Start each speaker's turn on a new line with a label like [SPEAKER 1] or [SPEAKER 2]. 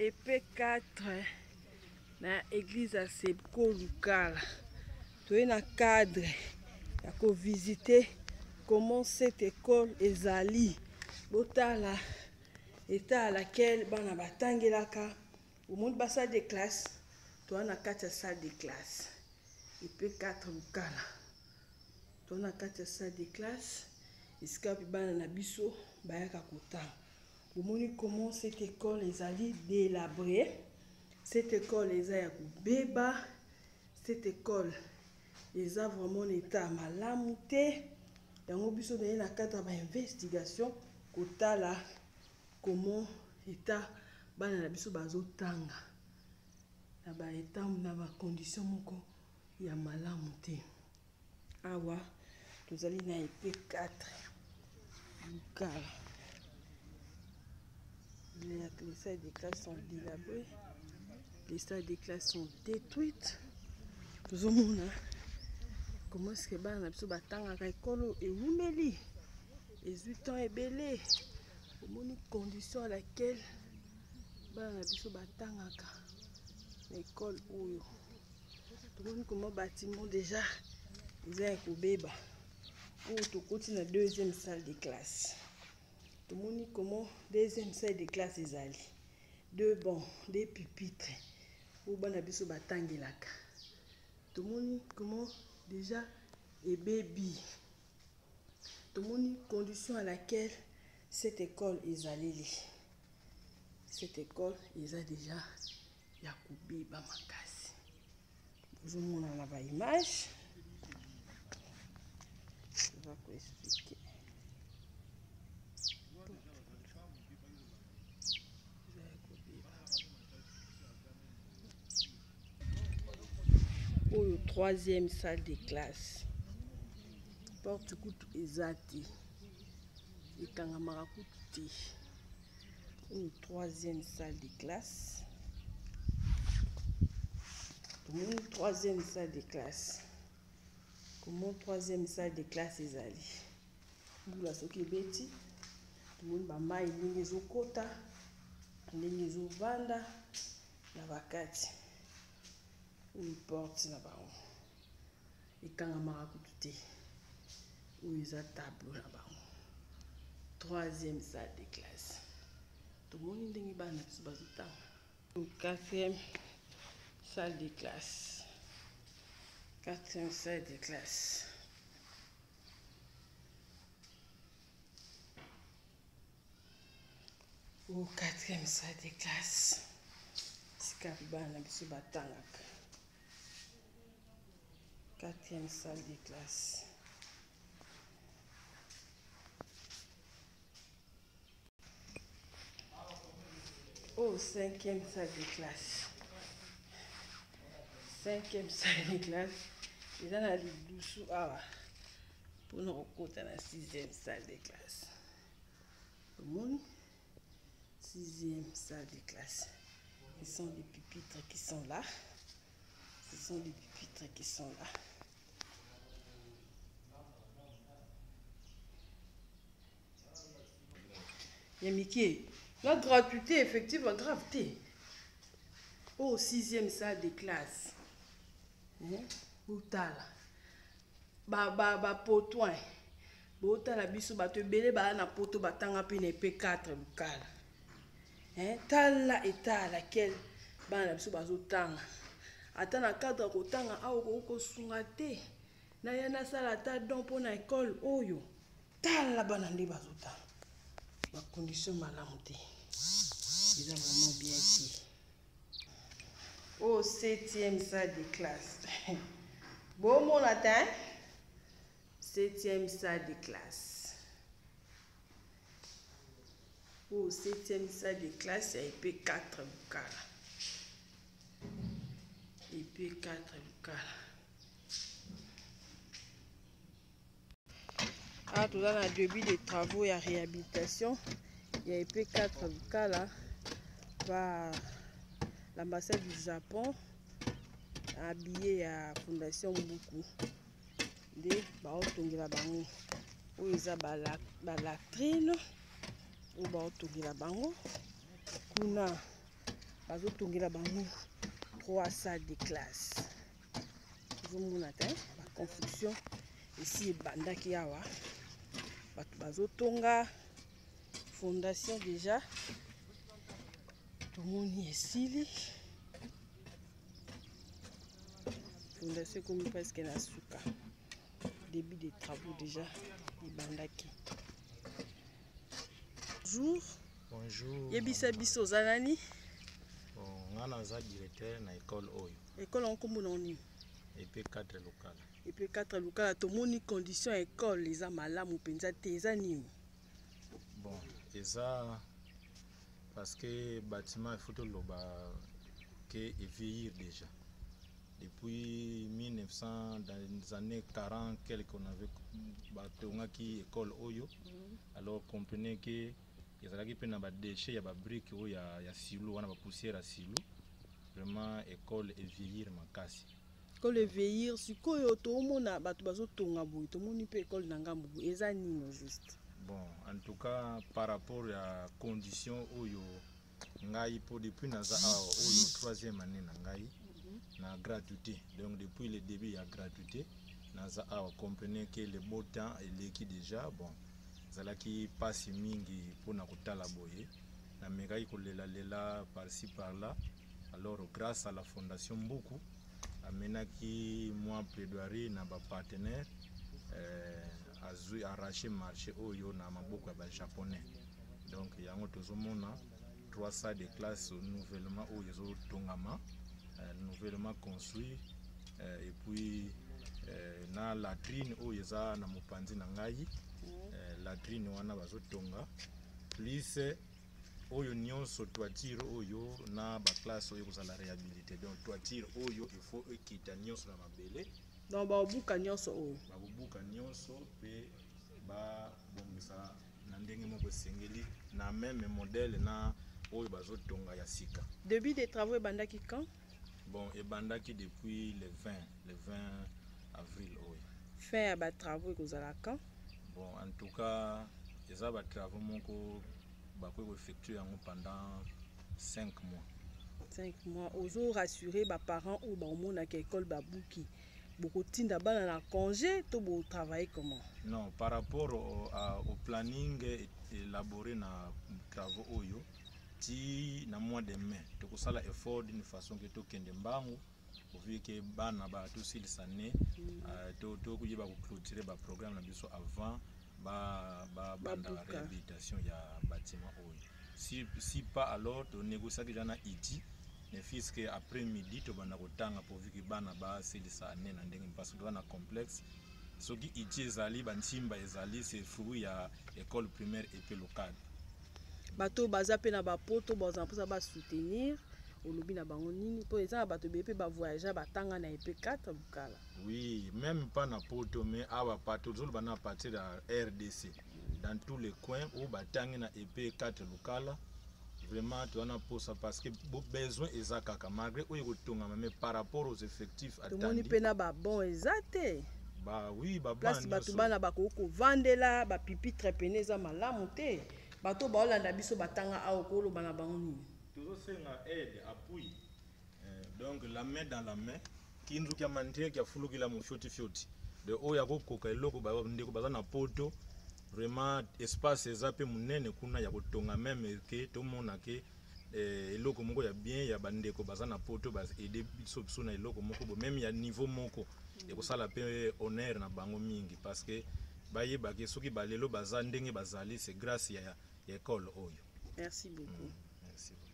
[SPEAKER 1] EP4 na église à Sebko Lukala. Tu es dans le cadre pour visiter comment cette école est allée. Botala état à laquelle bana batangelaka au monde basa de classe. Tu es dans la salle de classe. EP4 Lukala. Tu es dans la salle de classe. Iska bana na biso bayaka kotanga. Vous voyez comment cette école est allée délabrée. Cette école est allée bébé. Cette école est vraiment en état malamouté. Dans le but de la cadre d'investigation, kotala comment état bana na biso bazotanga. Na ba état na ba condition moko ya malamouté. Awa nous allons na EP4 Lukala. Les salles de classe sont délabrées, les salles de classe sont détruites. Tout le monde, comment est-ce que les gens batanga l'école et oumeli, les 8 ans et belé, les conditions à laquelle les gens batanga l'école ou tout le monde comment bâtiment déjà ils ont un bébé ou tout côté la deuxième salle de classe. Tout le monde comment deuxième salle de classe est allée. Deux bancs, des pupitres. Ou ban abiso batangilaka. Tout le monde comment déjà est baby. Tout le monde condition à laquelle cette école est allée. Cette école ils a déjà yakoubi bamakasi. Vous avez la image. Je vais vous expliquer. Au troisième salle de classe. Porte kutu ezati. Et kangamara kutu. Au troisième salle de classe. Comment troisième salle de classe. Comment troisième salle de classe ezali. Vous la soki beti. Tout le monde ba mai lingi zo kota. Lingi zo vanda. Na bakati. Une porte là-bas. Et quand on m'a raconté, où ils ont tableau là-bas. Troisième salle de classe. Tout le monde est dans la quatrième salle de classe. Quatrième salle de classe. Au quatrième salle de classe. C'est Kabana qui quatrième salle de classe. Oh, cinquième salle de classe. Cinquième salle de classe. Ils en ont dit dessous. Pour nous rencontrer la sixième salle de classe. Le monde. Sixième salle de classe. Ce sont des pupitres qui sont là. Ce sont des pupitres qui sont là. Yamiki, la gratuité effective, la gravité. Oh, sixième salle de classe. Boutala. Potouin. Boutala biso ba te belé ba na poto batanga pe EP4 Lukala. Tala état à laquelle bana biso bazotanga. Ata na cadre kotanga awo ko sunga te. Na yana sala ta don pour na école oyo. Tala bana ndi bazotanga. Ma condition malamouté. Ils ont vraiment bien dit. Au septième salle de classe. Bon mon latin. Septième salle de classe. Au septième salle de classe, il y a EP4 Lukala. EP4 Lukala. Tout dans le début des travaux et réhabilitation, il y a EP4 Lukala par l'ambassade du Japon habillé à la Fondation Mbuku. De Baotongila Bango. Où ils ont la latrine. Où Baotongila Bango. Kuna bazotongela bango 3 salles de classe. Ozomona te ba construction ici ebandaki awa bato bazotonga fondation déjà tomoni esili fondation comme presque na suka début des travaux déjà ebandaki. Bonjour.
[SPEAKER 2] Bonjour.
[SPEAKER 1] Yebisa biso ozalani?
[SPEAKER 2] Nga naza directeur na école oyo.
[SPEAKER 1] École en kombo na nini?
[SPEAKER 2] EP4 local.
[SPEAKER 1] EP4 local tomoni condition école eza malamu penza te eza nini?
[SPEAKER 2] Bon, eza parce que bâtiment il faut toloba que vieillir déjà. Depuis 1900 dans les années 40 quelques on avait batongaki école oyo. Alors comprenez que ezalaki pe na ba déchets ya ba briques oyo ya silo wana ba poussière ya silo. Vraiment école et vieillir makasi.
[SPEAKER 1] École et vieillir sikoyo tomona bato bazotonga boye tomoni pe école na ngambo boye eza nini juste?
[SPEAKER 2] Bon, en tout cas par rapport à condition oyo ngai po depuis naza oyo 3e année na ngai na gratuité. Donc depuis le début il y a gratuité. Naza comprenez que le beau temps et qui déjà bon zalaki passe mingi pona kotala boye na mekai kolela lela par-ci par-là. Alors grâce à la fondation Mbuku amenaki moi plaidoirie na ba partenaire azui arraché marché oyo na maboko ya ba japonais. Donc yango tozomona 3 salles de classe nouvellement oyo tongama nouvellement construit et puis na latrine oyo eza na mopanzi na ngai latrine wana bazotonga plus oyo nyonso toiture oyo na ba classe oyo kozala réhabilité. Donc toiture oyo il faut ekita nyonso na mabele.
[SPEAKER 1] Donc babuka nyonso oyo
[SPEAKER 2] babuka nyonso pe ba bongisa na ndenge moko sengeli na même modèle na oyo bazotonga ya sika.
[SPEAKER 1] Début des travaux ebandaki quand?
[SPEAKER 2] Bon, ebandaki depuis le 20 avril oyo.
[SPEAKER 1] Fin ya ba travaux ekozala quand?
[SPEAKER 2] Bon, en tout cas eza ba travaux moko bakoki effectuer yango pendant 5 mois.
[SPEAKER 1] 5 mois. Ozo rassurer ba parents ou ba omona que école babuki. Beaucoup tinda bana na congé to bo travailler comment?
[SPEAKER 2] Non, par rapport au planning élaboré na travaux oyo ti na mois de mai tokosala effort d'une façon que tokende mbangu pour que bana ba to silisane to kuyiba ko clôturer ba programme na biso avant banda la réhabilitation ya bâtiment oyo. Si pas alors to négocier déjà na iti ne fils que après midi to banda kotanga pour que bana ba silisane na ndenge parce que na complexe soki iti ezali bantimba ezali c'est fruit ya école primaire EP locale.
[SPEAKER 1] Bato baza pe na ba poto baza mposa ba soutenir olobi na bango nini po eza bato bepe ba voyager batanga na EP4 bukala.
[SPEAKER 2] Oui, même pas na poto mais awa pato zolo bana partir de RDC dans tous les coins où batangi na EP4 locale. Vraiment tu en as pour ça parce que besoin ezakaka malgré oyo kotonga mais par rapport aux effectifs attendus.
[SPEAKER 1] Tout moni pe na ba bon ezate.
[SPEAKER 2] Bah oui, ba
[SPEAKER 1] place bato bana bakoko vandela ba pipitre peneza malamu te. Bato baolanda biso batanga awo koloba na bango nini?
[SPEAKER 2] Tozosenga aide appui. Donc la main dans la main kinzu kya mantere kya fulukila mu fioti de oya kokoka eloko ba ndeko baza na poto vraiment espace ezape munene kuna ya kotonga même ke to mona ke eloko moko ya bien ya bandeko baza na poto ba aider biso na eloko moko bo même ya niveau moko et kosala pe honneur na bango mingi parce que bayeba ke soki balelo baza ndenge bazali c'est grâce ya école oyo.
[SPEAKER 1] Merci beaucoup.
[SPEAKER 2] Merci beaucoup.